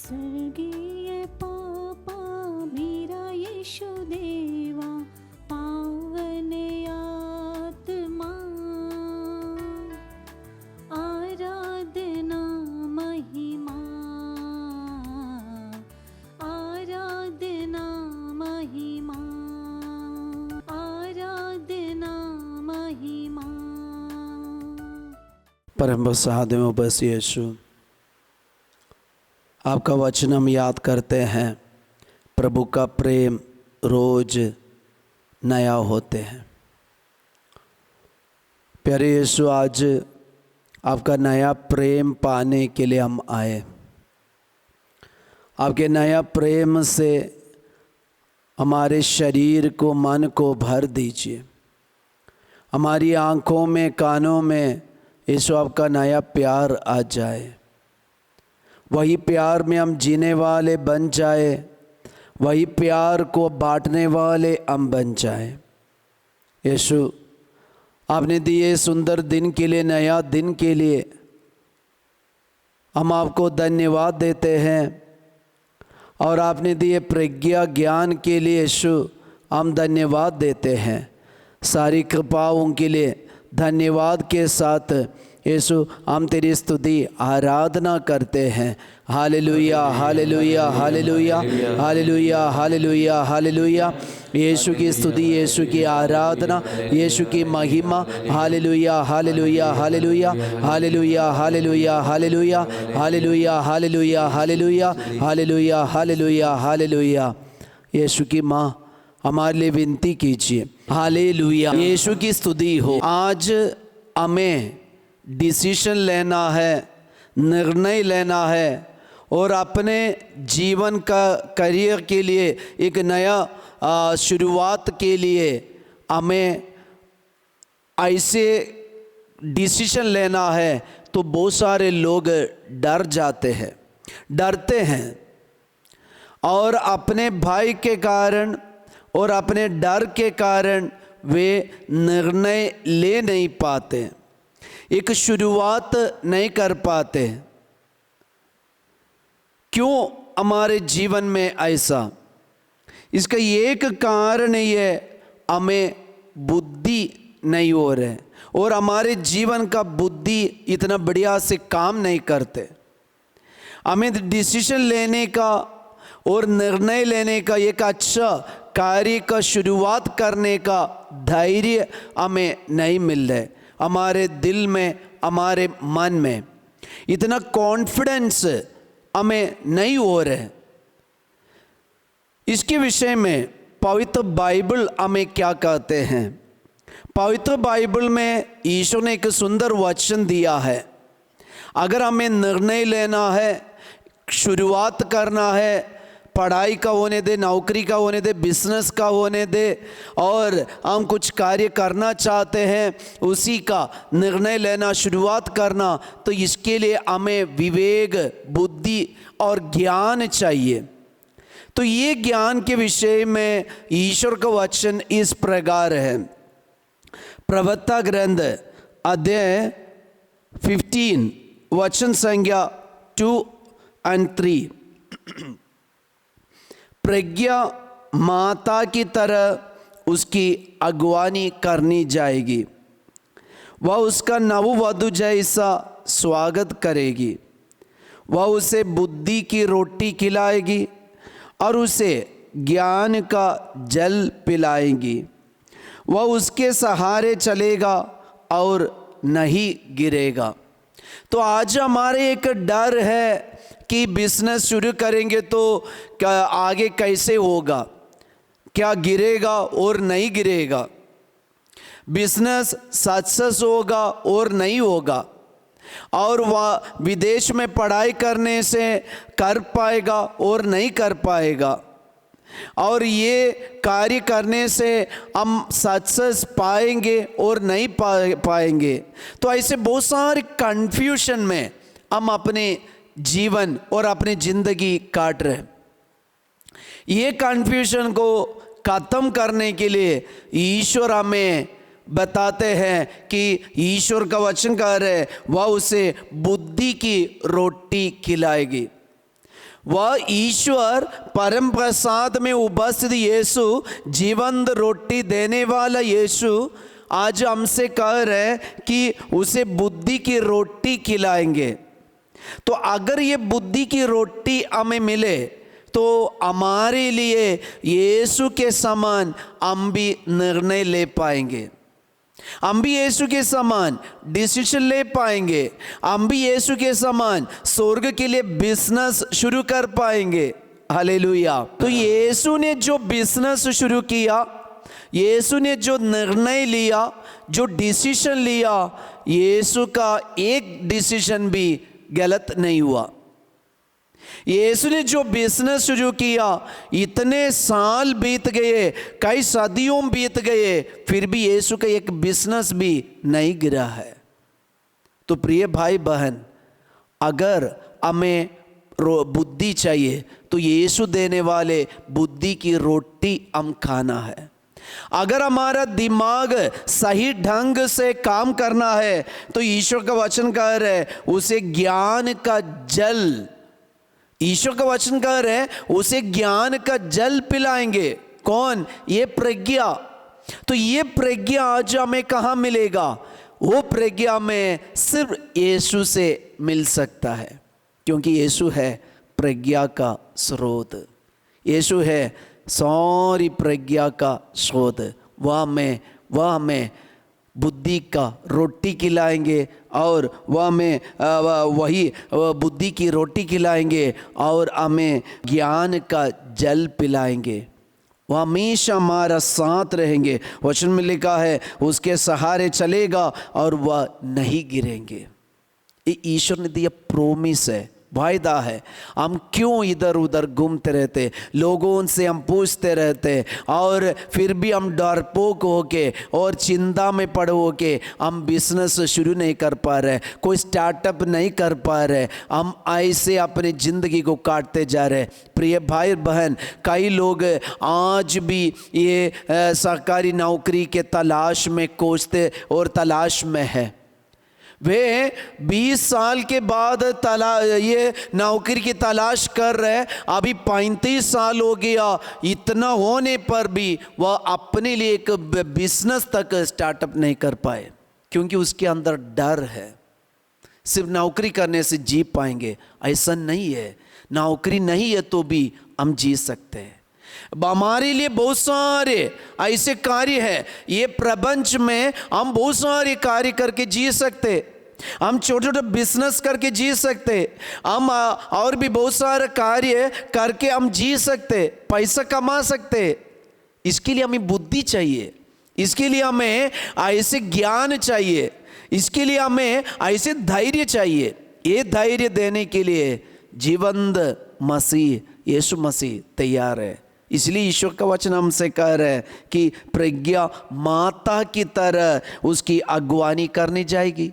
स्वर्गीय पापा मेरा यीशु देवा, पावन आत्मा आराधना महिमा, आराधना महिमा, आराधना महिमा। परम साधु बस यीशु, आपका वचन हम याद करते हैं। प्रभु का प्रेम रोज नया होते हैं। प्यारे यीशु, आज आपका नया प्रेम पाने के लिए हम आए। आपके नया प्रेम से हमारे शरीर को, मन को भर दीजिए। हमारी आँखों में, कानों में यीशु आपका नया प्यार आ जाए। वही प्यार में हम जीने वाले बन जाए, वही प्यार को बांटने वाले हम बन जाए। यीशु, आपने दिए सुंदर दिन के लिए, नया दिन के लिए हम आपको धन्यवाद देते हैं। और आपने दिए प्रज्ञा ज्ञान के लिए यीशु हम धन्यवाद देते हैं। सारी कृपाओं के लिए धन्यवाद के साथ यीशु हम तेरी स्तुति आराधना करते हैं। Hallelujah, hallelujah, hallelujah, hallelujah, hallelujah, hallelujah. Yeshu की स्तुति, यीशु की आराधना, यीशु की महिमा। Hallelujah, hallelujah, hallelujah, hallelujah, hallelujah, hallelujah, hallelujah, hallelujah, hallelujah, hallelujah, hallelujah, hallelujah. Yeshu की माँ हमारे लिए विनती कीजिए। हालेलुया, यीशु की स्तुति हो। आज हमें डिसीजन लेना है, निर्णय लेना है और अपने जीवन का करियर के लिए एक नया शुरुआत के लिए हमें ऐसे डिसीजन लेना है। तो बहुत सारे लोग डर जाते हैं, डरते हैं और अपने भय के कारण और अपने डर के कारण वे निर्णय ले नहीं पाते, एक शुरुआत नहीं कर पाते। क्यों हमारे जीवन में ऐसा? इसका एक कारण ये है, हमें बुद्धि नहीं हो रहे और हमारे जीवन का बुद्धि इतना बढ़िया से काम नहीं करते। हमें डिसीजन लेने का और निर्णय लेने का, एक अच्छा कार्य का शुरुआत करने का धैर्य हमें नहीं मिल रहा है। हमारे दिल में, हमारे मन में इतना कॉन्फिडेंस हमें नहीं हो रहा है। इसके विषय में पवित्र बाइबल हमें क्या कहते हैं? पवित्र बाइबल में ईश्वर ने एक सुंदर वचन दिया है। अगर हमें निर्णय लेना है, शुरुआत करना है, पढ़ाई का होने दे, नौकरी का होने दे, बिजनेस का होने दे, और हम कुछ कार्य करना चाहते हैं, उसी का निर्णय लेना, शुरुआत करना, तो इसके लिए हमें विवेक, बुद्धि और ज्ञान चाहिए। तो ये ज्ञान के विषय में ईश्वर का वचन इस प्रकार है। प्रवक्ता ग्रंथ अध्याय 15 वचन संख्या 2 और 3। प्रज्ञा माता की तरह उसकी अगुवानी करनी जाएगी। वह उसका नववधू जैसा स्वागत करेगी। वह उसे बुद्धि की रोटी खिलाएगी और उसे ज्ञान का जल पिलाएगी। वह उसके सहारे चलेगा और नहीं गिरेगा। तो आज हमारे एक डर है कि बिजनेस शुरू करेंगे तो क्या आगे कैसे होगा, क्या गिरेगा और नहीं गिरेगा, बिजनेस सक्सेस होगा और नहीं होगा, और वह विदेश में पढ़ाई करने से कर पाएगा और नहीं कर पाएगा, और ये कार्य करने से हम सक्सेस पाएंगे और नहीं पाएंगे। तो ऐसे बहुत सारे कन्फ्यूजन में हम अपने जीवन और अपनी जिंदगी काट रहे। ये कन्फ्यूजन को खत्म करने के लिए ईश्वर हमें बताते हैं कि ईश्वर का वचन कह रहे वह उसे बुद्धि की रोटी खिलाएगी। वह ईश्वर परम प्रसाद में उपस्थित यीशु, जीवंत रोटी देने वाला यीशु आज हमसे कह रहे कि उसे बुद्धि की रोटी खिलाएंगे। तो अगर ये बुद्धि की रोटी हमें मिले तो हमारे लिए यीशु के समान हम भी निर्णय ले पाएंगे, हम भी यीशु के समान डिसीजन ले पाएंगे, हम भी यीशु के समान स्वर्ग के लिए बिजनेस शुरू कर पाएंगे। हालेलुया। तो यीशु ने जो बिजनेस शुरू किया, यीशु ने जो निर्णय लिया, जो डिसीजन लिया, यीशु का एक डिसीजन भी गलत नहीं हुआ। यीशु ने जो बिजनेस शुरू किया, इतने साल बीत गए, कई सदियों बीत गए, फिर भी यीशु का एक बिजनेस भी नहीं गिरा है। तो प्रिय भाई बहन, अगर हमें बुद्धि चाहिए तो यीशु देने वाले बुद्धि की रोटी हम खाना है। अगर हमारा दिमाग सही ढंग से काम करना है तो ईश्वर का वचन कह रहे उसे ज्ञान का जल, ईश्वर का वचन कह रहे उसे ज्ञान का जल पिलाएंगे। कौन? ये प्रज्ञा। तो ये प्रज्ञा आज हमें कहाँ मिलेगा? वो प्रज्ञा में सिर्फ यीशु से मिल सकता है, क्योंकि यीशु है प्रज्ञा का स्रोत, यीशु है सारी प्रज्ञा का स्रोत। वह हमें बुद्धि का रोटी खिलाएंगे और वह हमें वही बुद्धि की रोटी खिलाएंगे और हमें ज्ञान का जल पिलाएंगे। वह हमेशा हमारा साथ रहेंगे। वचन में लिखा है उसके सहारे चलेगा और वह नहीं गिरेंगे। ये ईश्वर ने दिया प्रोमिस है, वायदा है। हम क्यों इधर उधर घूमते रहते, लोगों से हम पूछते रहते और फिर भी हम डरपोक होके और चिंता में पड़े होके हम बिजनेस शुरू नहीं कर पा रहे, कोई स्टार्टअप नहीं कर पा रहे, हम ऐसे अपनी ज़िंदगी को काटते जा रहे। प्रिय भाई बहन, कई लोग आज भी ये सरकारी नौकरी के तलाश में खोजते और तलाश में है। वे 20 साल के बाद ये नौकरी की तलाश कर रहे, अभी 35 साल हो गया, इतना होने पर भी वह अपने लिए एक बिजनेस तक स्टार्टअप नहीं कर पाए, क्योंकि उसके अंदर डर है। सिर्फ नौकरी करने से जी पाएंगे ऐसा नहीं है, नौकरी नहीं है तो भी हम जी सकते हैं। हमारे लिए बहुत सारे ऐसे कार्य हैं, ये प्रपंच में हम बहुत सारे कार्य करके जी सकते, हम छोटे छोटे बिजनेस करके जी सकते, हम और भी बहुत सारे कार्य करके हम जी सकते, पैसा कमा सकते। इसके लिए हमें बुद्धि चाहिए, इसके लिए हमें ऐसे ज्ञान चाहिए, इसके लिए हमें ऐसे धैर्य चाहिए। ये धैर्य देने के लिए जीवंत मसीह यीशु मसीह तैयार है। इसलिए ईश्वर का वचन हमसे कह रहे हैं कि प्रज्ञा माता की तरह उसकी अगुवानी करनी जाएगी।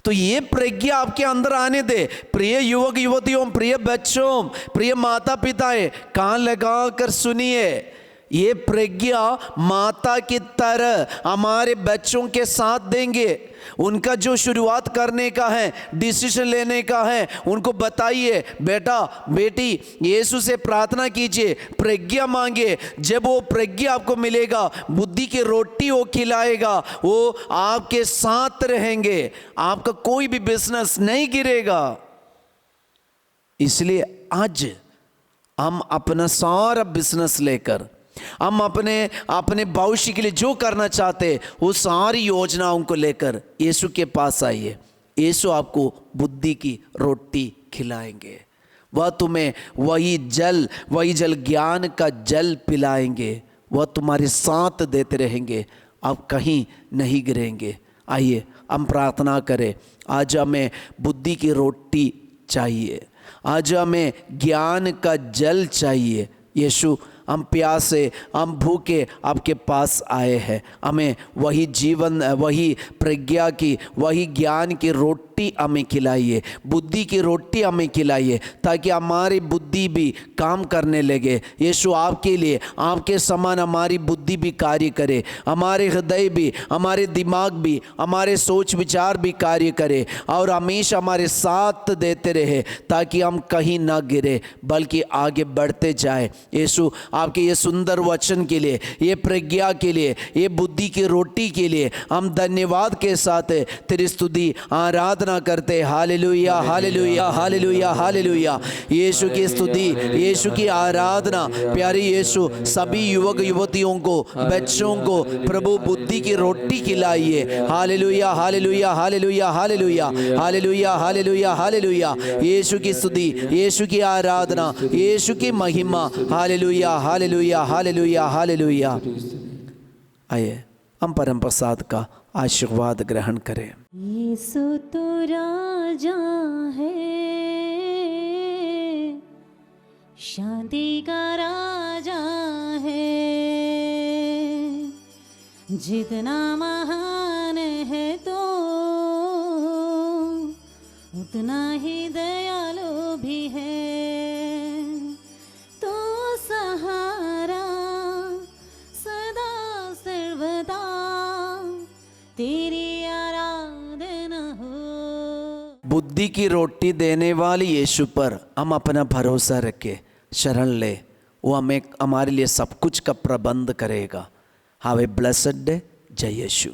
तो ये प्रज्ञा आपके अंदर आने दे। प्रिय युवक युवतियों, प्रिय बच्चों, प्रिय माता पिताएं, कान लगा कर सुनिए, ये प्रज्ञा माता की तरह हमारे बच्चों के साथ देंगे। उनका जो शुरुआत करने का है, डिसीजन लेने का है, उनको बताइए बेटा बेटी यीशु से प्रार्थना कीजिए, प्रज्ञा मांगे। जब वो प्रज्ञा आपको मिलेगा, बुद्धि की रोटी वो खिलाएगा, वो आपके साथ रहेंगे, आपका कोई भी बिजनेस नहीं गिरेगा। इसलिए आज हम अपना सारा बिजनेस लेकर, हम अपने भविष्य के लिए जो करना चाहते वो सारी योजनाओं को लेकर यीशु के पास आइए। यीशु आपको बुद्धि की रोटी खिलाएंगे, वह तुम्हें वही जल ज्ञान का जल पिलाएंगे, वह तुम्हारे साथ देते रहेंगे, आप कहीं नहीं गिरेंगे। आइए हम प्रार्थना करें। आज हमें बुद्धि की रोटी चाहिए, आज हमें ज्ञान का जल चाहिए। यीशु हम प्यासे, हम भूखे आपके पास आए हैं। हमें वही जीवन, वही प्रज्ञा की, वही ज्ञान की रोटी हमें खिलाइए, बुद्धि की रोटी हमें खिलाइए, ताकि हमारी बुद्धि भी काम करने लगे। यीशु आपके लिए, आपके समान हमारी बुद्धि भी कार्य करे, हमारे हृदय भी, हमारे दिमाग भी, हमारे सोच विचार भी कार्य करे और हमेशा हमारे साथ देते रहे, ताकि हम कहीं ना गिरे बल्कि आगे बढ़ते जाए। यीशु आपके ये सुंदर वचन के लिए, ये प्रज्ञा के लिए, ये बुद्धि की रोटी के लिए हम धन्यवाद के साथ तेरी स्तुति आराधना करते। Hallelujah, hallelujah, hallelujah, hallelujah. Yeshu की स्तुति, यीशु की आराधना। प्यारे यीशु, सभी युवक युवतियों को, बच्चों को प्रभु बुद्धि की रोटी खिलाइए। Hallelujah, hallelujah, hallelujah, hallelujah, hallelujah, hallelujah, hallelujah. Yeshu की स्तुति, यीशु की आराधना, यीशु की महिमा। Hallelujah, hallelujah, hallelujah, hallelujah. आइए हम परम प्रसाद का आशीर्वाद ग्रहण करें। यीशु तो राजा है, शांति का राजा है, जितना महान है तो उतना ही दयालु भी है। तो सहारा सदा सर्वदा तेरी आराधना हो। बुद्धि की रोटी देने वाली यीशु पर हम अपना भरोसा रखें, शरण ले। वो हमें, हमारे लिए सब कुछ का प्रबंध करेगा। Have a blessed day. जय यीशु।